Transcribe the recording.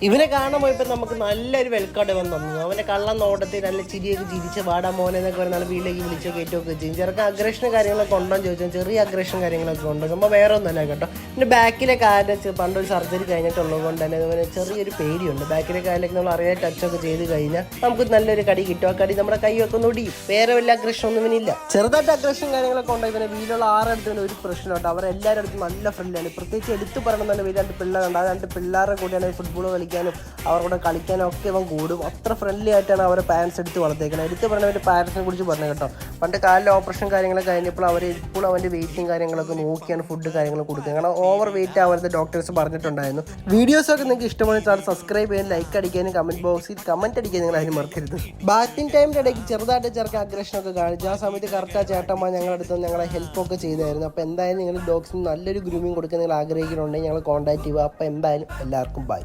ഇവനെ കാണുമ്പോൾ ഇപ്പം നമുക്ക് നല്ലൊരു വെൽക്കാട് വന്നു തന്നു. അവൻ്റെ കള്ളം നോട്ടത്തിൽ നല്ല ചിരിയൊക്കെ ചിരിച്ച് വാടാ മോനെ എന്നൊക്കെ പറഞ്ഞാൽ വീട്ടിലേക്ക് വിളിച്ചോ കയറ്റുമൊക്കെ ചെയ്യും. ചെറുക്ക് അഗ്രഷൻ കാര്യങ്ങളൊക്കെ ഉണ്ടോ ചോദിച്ചാൽ ചെറിയ അഗ്രഷൻ കാര്യങ്ങളൊക്കെ ഉണ്ട്. നമ്മൾ വേറെ ഒന്നല്ല കേട്ടോ. പിന്നെ ബാക്കിലെ കാലിൽ പണ്ടൊരു സർജറി കഴിഞ്ഞിട്ടുള്ളത് കൊണ്ട് തന്നെ അതുപോലെ ചെറിയൊരു പേടിയുണ്ട്. ബാക്കിലെ കാലിലേക്ക് നമ്മൾ അറിയാൻ ടച്ചൊക്കെ ചെയ്ത് കഴിഞ്ഞാൽ നമുക്ക് നല്ലൊരു കടി കിട്ടും. ആ കടി നമ്മുടെ കൈയൊക്കെ ഒടിയും. വേറെ വല്ല അഗ്രഷൻ ഒന്നും ഇവനില്ല. ചെറുതായിട്ട് അഗ്രഷൻ കാര്യങ്ങളൊക്കെ ഉണ്ട്. ഇവനെ വീട്ടിലുള്ള ആറെടുത്തതിന് ഒരു പ്രശ്നമുണ്ട്. അവരെല്ലാവരുടെ അടുത്തും നല്ല ഫ്രണ്ട്ലിയാണ്. പ്രത്യേകിച്ച് എടുത്ത് പറയണം തന്നെ വീട്ടിൽ 2 പിള്ളേരുണ്ട്. ആ 2 പിള്ളേരുടെ കൂടെയാണ് ഫുട്ബോൾ കളിക്കാനും അവരുടെ കളിക്കാനും ഒക്കെ അവൻ കൂടും. അത്ര ഫ്രണ്ട്ലി ആയിട്ടാണ് അവരെ പാരൻസ് എടുത്ത് വളർത്തേക്കുന്നത്. എടുത്ത് പറഞ്ഞവൻ്റെ പാരൻസിനെ കുറിച്ച് പറഞ്ഞു കേട്ടോ. പണ്ട് കാലിൽ ഓപ്പറേഷൻ കാര്യങ്ങളൊക്കെ കഴിഞ്ഞപ്പോൾ അവർ ഇപ്പോഴും അവൻ്റെ വെയിറ്റും കാര്യങ്ങളൊക്കെ നോക്കിയാണ് ഫുഡ് കാര്യങ്ങൾ കൊടുക്കുക. കാരണം ഓവർ വെയിറ്റ് ആവരുത് ഡോക്ടേഴ്സ് പറഞ്ഞിട്ടുണ്ടായിരുന്നു. വീഡിയോസൊക്കെ നിങ്ങൾക്ക് ഇഷ്ടമാണെങ്കിൽ സബ്സ്ക്രൈബ് ചെയ്യാൻ, ലൈക്ക് അടിക്കാനും കമൻറ്റ് ബോക്സിൽ കമൻറ്റ് അടിക്കാൻ നിങ്ങൾ അതിന് മറക്കരുത്. ബാറ്റിംഗ് ടൈമിൻ്റെ ഇടയ്ക്ക് ചെറുതായിട്ട് ചെറുക്ക് അഗ്രഷനൊക്കെ കാണിച്ചു. ആ സമയത്ത് കറക്റ്റ് ആ ചേട്ടന്മാർ ഞങ്ങളുടെ അടുത്ത് ഞങ്ങളെ ഹെൽപ്പൊക്കെ ചെയ്തായിരുന്നു. അപ്പോൾ എന്തായാലും നിങ്ങൾ ഡോഗ്സിന് നല്ലൊരു ഗ്രൂമിങ് കൊടുക്കാൻ നിങ്ങൾ ആഗ്രഹിക്കുന്നുണ്ടെങ്കിൽ ഞങ്ങൾ കോൺടാക്ട് ചെയ്യുക. അപ്പോൾ എന്തായാലും എല്ലാവർക്കും ബൈ.